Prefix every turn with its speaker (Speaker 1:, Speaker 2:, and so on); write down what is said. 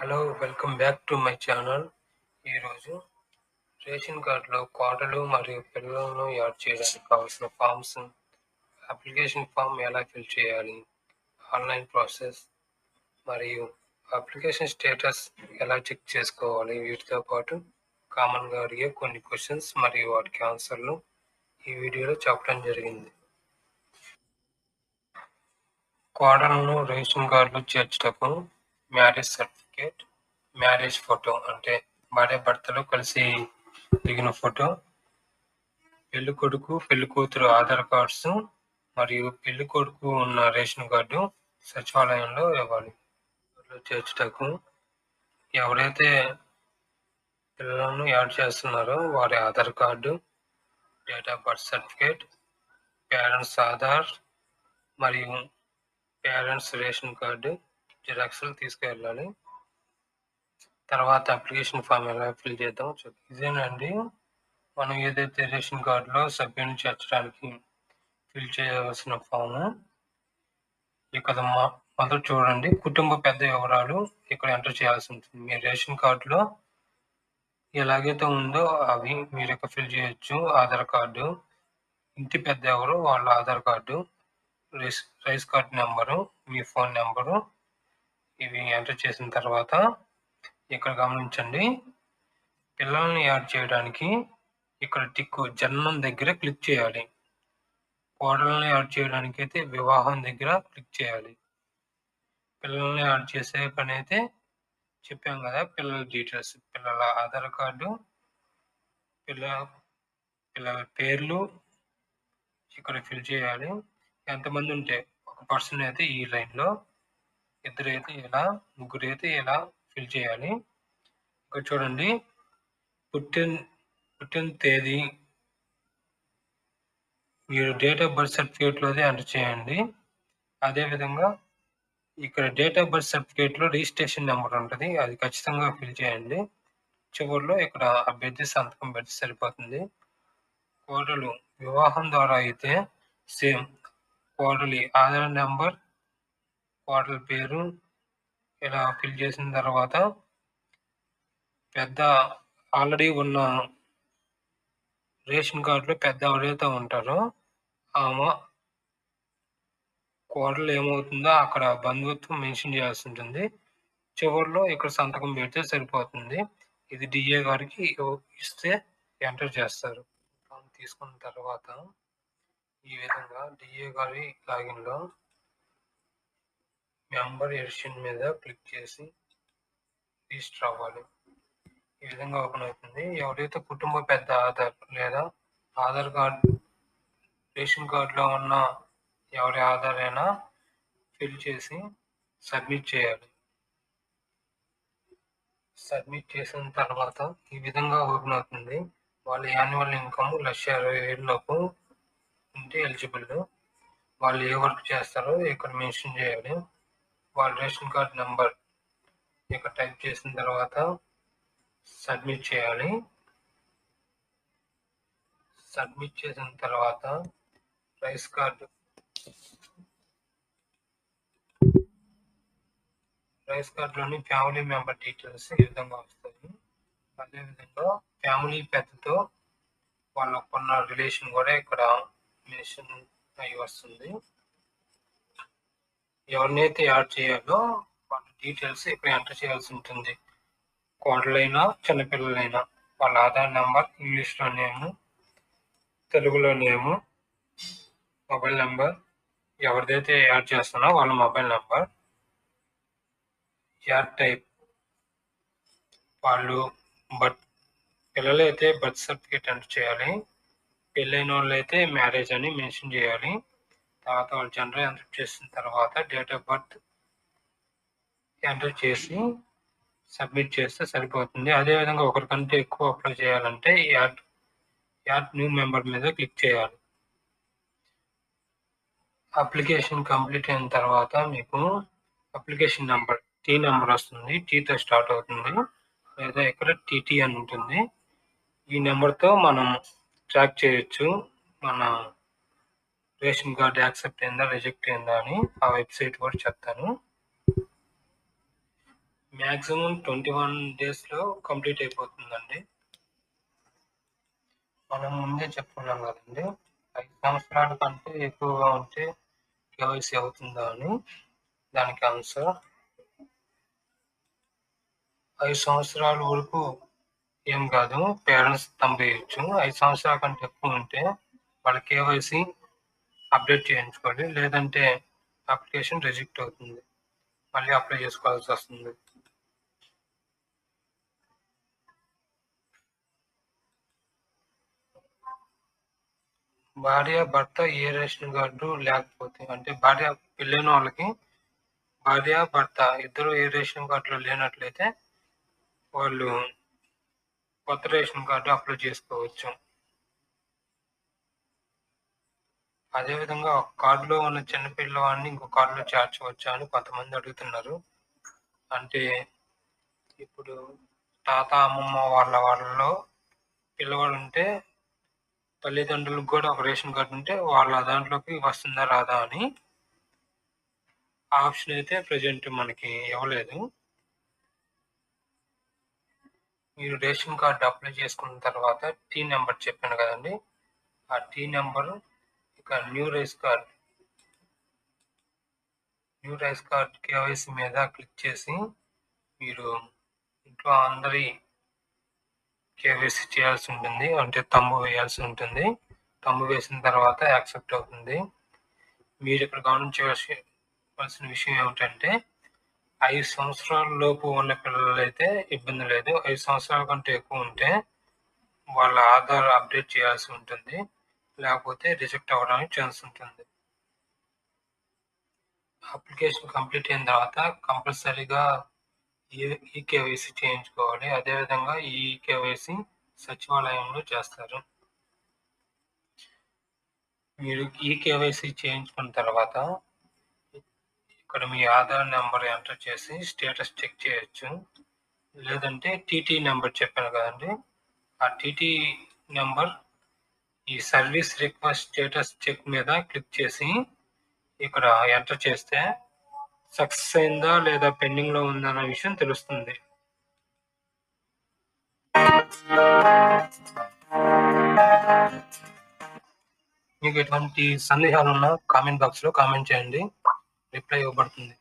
Speaker 1: Hello welcome back to my channel. ఈరోజు ration కార్డులో కోడలు మరియు పిల్లలను యాడ్ చేయడానికి కావాల్సిన ఫామ్స్, అప్లికేషన్ ఫామ్ ఎలా ఫిల్ చేయాలి, ఆన్లైన్ ప్రాసెస్ మరియు అప్లికేషన్ స్టేటస్ ఎలా చెక్ చేసుకోవాలి, వీటితో పాటు కామన్గా అడిగే కొన్ని క్వశ్చన్స్ మరియు వాటికి ఆన్సర్లు ఈ వీడియోలో చెప్పడం జరిగింది. కోడలను రేషన్ కార్డులో చేర్చుటకు మ్యారేజ్ సర్టిఫికేట్, మ్యారేజ్ ఫోటో అంటే భార్య భర్తలు కలిసి దిగిన ఫోటో, పెళ్లి కొడుకు పెళ్లి కూతురు ఆధార్ కార్డ్స్ మరియు పెళ్లి కొడుకు ఉన్న రేషన్ కార్డు సచివాలయంలో ఇవ్వాలి. చేర్చుటకు ఎవరైతే పిల్లలను యాడ్ చేస్తున్నారో వారి Aadhaar card, date of birth certificate, parents Aadhaar మరియు పేరెంట్స్ రేషన్ కార్డు జిరాక్స్లు తీసుకువెళ్ళాలి. తర్వాత అప్లికేషన్ ఫామ్ ఎలా ఫిల్ చేద్దాం ఇదేనండి. మనం ఏదైతే రేషన్ కార్డులో సభ్యుని చేర్చడానికి ఫిల్ చేయవలసిన ఫాము ఇక్కడ మొదట చూడండి. కుటుంబ పెద్ద వివరాలు ఇక్కడ ఎంటర్ చేయాల్సి ఉంటుంది. మీ రేషన్ కార్డులో ఎలాగైతే ఉందో అవి మీరు ఇక్కడ ఫిల్ చేయొచ్చు. ఆధార్ కార్డు, ఇంటి పెద్ద ఎవరు వాళ్ళ Aadhaar card, rice card number, మీ ఫోన్ నెంబరు ఇవి ఎంటర్ చేసిన తర్వాత ఇక్కడ గమనించండి, పిల్లల్ని యాడ్ చేయడానికి ఇక్కడ టిక్ జన్మం దగ్గర క్లిక్ చేయాలి. కోడల్ని యాడ్ చేయడానికి అయితే వివాహం దగ్గర క్లిక్ చేయాలి. పిల్లల్ని యాడ్ చేసే పని అయితే చెప్పాం కదా, పిల్లల డీటెయిల్స్, పిల్లల ఆధార్ కార్డు, పిల్లల పేర్లు ఇక్కడ ఫిల్ చేయాలి. ఎంతమంది ఉంటే ఒక పర్సన్ అయితే ఈ లైన్లో, ఇద్దరు అయితే ఇలా, ముగ్గురు అయితే ఇలా ఫిల్ చేయాలి. ఇక్కడ చూడండి, పుట్టిన తేదీ మీరు డేట్ ఆఫ్ బర్త్ సర్టిఫికేట్లోదే ఎంటర్ చేయండి. అదేవిధంగా ఇక్కడ డేట్ ఆఫ్ బర్త్ సర్టిఫికేట్లో రిజిస్ట్రేషన్ నెంబర్ ఉంటుంది, అది ఖచ్చితంగా ఫిల్ చేయండి. చివరిలో ఇక్కడ అభ్యర్థి సంతకం పెడితే సరిపోతుంది. కోడలు వివాహం ద్వారా అయితే సేమ్ కోడలి ఆధార్ నెంబర్, కోడలి పేరు ఇలా ఫిల్ చేసిన తర్వాత పెద్ద ఆల్రెడీ ఉన్న రేషన్ కార్డులో పెద్ద ఎవరైతే ఉంటారో ఆమె కోడలు ఏమవుతుందో అక్కడ బంధుత్వం మెన్షన్ చేయాల్సి ఉంటుంది. చివరిలో ఇక్కడ సంతకం పెడితే సరిపోతుంది. ఇది డిఏ గారికి ఇస్తే ఎంటర్ చేస్తారు. తీసుకున్న తర్వాత ఈ విధంగా డిఏ గారి లాగిన్లో మెంబర్ ఎడిషన్ మీద క్లిక్ చేసి రిజిస్టర్ అవ్వాలి. ఈ విధంగా ఓపెన్ అవుతుంది. ఎవరైతే కుటుంబ పెద్ద ఆధార్ లేదా ఆధార్ కార్డు రేషన్ కార్డులో ఉన్న ఎవరి ఆధార్ అయినా ఫిల్ చేసి సబ్మిట్ చేయాలి. సబ్మిట్ చేసిన తర్వాత ఈ విధంగా ఓపెన్ అవుతుంది. వాళ్ళ యాన్యువల్ ఇన్కమ్ 1,60,000 లోపు ఉంటే ఎలిజిబుల్. వాళ్ళు ఏ వర్క్ చేస్తారో ఇక్కడ మెన్షన్ చేయాలి. వాళ్ళ రేషన్ కార్డ్ నెంబర్ ఇక్కడ టైప్ చేసిన తర్వాత సబ్మిట్ చేయాలి. సబ్మిట్ చేసిన తర్వాత రైస్ కార్డులోని ఫ్యామిలీ మెంబర్ డీటెయిల్స్ ఈ విధంగా వస్తాయి. అదేవిధంగా ఫ్యామిలీ పెద్దతో వాళ్ళకున్న రిలేషన్ కూడా ఇక్కడ మెన్షన్ అయి వస్తుంది. ఎవరినైతే యాడ్ చేయాలో వాళ్ళ డీటెయిల్స్ ఇక్కడ ఎంటర్ చేయాల్సి ఉంటుంది. కోడలైనా చిన్నపిల్లలైనా వాళ్ళ ఆధార్ నెంబర్ ఇంగ్లీష్లో నేము, తెలుగులో నేము, మొబైల్ నెంబర్, ఎవరిదైతే యాడ్ చేస్తున్నా వాళ్ళ మొబైల్ నెంబర్, యాడ్ టైప్ వాళ్ళు పిల్లలు అయితే బర్త్ సర్టిఫికేట్ ఎంటర్ చేయాలి. పెళ్ళైన వాళ్ళు అయితే మ్యారేజ్ అని మెన్షన్ చేయాలి. తర్వాత వాళ్ళు జెండర్ ఎంటర్ చేసిన తర్వాత డేట్ ఆఫ్ బర్త్ ఎంటర్ చేసి సబ్మిట్ చేస్తే సరిపోతుంది. అదేవిధంగా ఒకరికంటే ఎక్కువ అప్లై చేయాలంటే యాడ్ న్యూ మెంబర్ మీద క్లిక్ చేయాలి. అప్లికేషన్ కంప్లీట్ అయిన తర్వాత మీకు అప్లికేషన్ నెంబర్ టీ నెంబర్ వస్తుంది. టీతో స్టార్ట్ అవుతుంది, లేదా ఇక్కడ టీటీ అని ఉంటుంది. ఈ నెంబర్తో మనం ట్రాక్ చేయొచ్చు మన రేషన్ కార్డ్ యాక్సెప్ట్ అయిందా రిజెక్ట్ అయిందా అని. ఆ వెబ్సైట్ కూడా చెప్తాను. మ్యాక్సిమం 21 డేస్‌లో కంప్లీట్ అయిపోతుందండి. మనం ముందే చెప్పుకున్నాం కదండీ! 5 సంవత్సరాల కంటే ఎక్కువగా ఉంటే కేవైసీ అవుతుందా అని. దానికి ఆన్సర్ 5 సంవత్సరాల వరకు ఏం కాదు. పేరెంట్స్ థంబ్ వేయొచ్చు. 5 సంవత్సరాల కంటే ఎక్కువ ఉంటే వాళ్ళ కేవైసీ అప్డేట్ చేయించుకోవాలి. లేదంటే అప్లికేషన్ రిజెక్ట్ అవుతుంది. మళ్ళీ అప్లై చేసుకోవాల్సొస్తుంది. భార్య, భర్త ఏ రేషన్ కార్డు లేకపోతే అంటే పెళ్ళైన వాళ్ళకి భార్య, భర్త ఇద్దరు ఏ రేషన్ కార్డులో లేనట్లయితే వాళ్ళు కొత్త రేషన్ కార్డు అప్లై చేసుకోవచ్చు. అదేవిధంగా ఒక కార్డులో ఉన్న చిన్న పిల్లవాడిని ఇంకో కార్డులో చేర్చవచ్చా అని కొంతమంది అడుగుతున్నారు. అంటే ఇప్పుడు తాత, అమ్మమ్మ వాళ్ళలో పిల్లవాడుంటే తల్లిదండ్రులకు కూడా ఒక రేషన్ కార్డు ఉంటే వాళ్ళ దాంట్లోకి వస్తుందా రాదా అని. ఆ ఆప్షన్ అయితే ప్రెజెంట్ మనకి ఇవ్వలేదు. మీరు రేషన్ కార్డు అప్లై చేసుకున్న తర్వాత టీ నెంబర్ చెప్పాను కదండి, ఆ టీ నెంబర్ ఇక న్యూ రైస్ కార్డ్ కేవైసీ మీద క్లిక్ చేసి మీరు ఇంట్లో అందరి కేవైసీ చేయాల్సి ఉంటుంది. అంటే థంబ్ వేయాల్సి ఉంటుంది. థంబ్ వేసిన తర్వాత యాక్సెప్ట్ అవుతుంది. మీరు ఇక్కడ గమనించవలసిన విషయం ఏమిటంటే 5 సంవత్సరాల లోపు ఉన్న పిల్లలైతే ఇబ్బంది లేదు. 5 సంవత్సరాల కంటే ఎక్కువ ఉంటే వాళ్ళ ఆధార్ అప్డేట్ చేయాల్సి ఉంటుంది. లేకపోతే రిజెక్ట్ అవ్వడానికి ఛాన్స్ ఉంటుంది. అప్లికేషన్ కంప్లీట్ అయిన తర్వాత కంపల్సరీగా ఈకేవైసీ చేయించుకోవాలి. అదేవిధంగా ఈ ఈకేవైసీ సచివాలయంలో చేస్తారు. మీరు ఈకేవైసీ చేయించుకున్న తర్వాత ఇక్కడ మీ ఆధార్ నెంబర్ ఎంటర్ చేసి స్టేటస్ చెక్ చేయొచ్చు. లేదంటే టీటీ నెంబర్ చెప్పాను కదండి, ఆ టీటీ నెంబర్ ఈ సర్వీస్ రిక్వెస్ట్ స్టేటస్ చెక్ మీద క్లిక్ చేసి ఇక్కడ ఎంటర్ చేస్తే సక్సెస్ అయిందా లేదా పెండింగ్ లో ఉందా అన్న విషయం తెలుస్తుంది. మీకు ఎటువంటి సందేహాలు ఉన్నా కామెంట్ బాక్స్ లో కామెంట్ చేయండి, రిప్లై ఇవ్వబడుతుంది.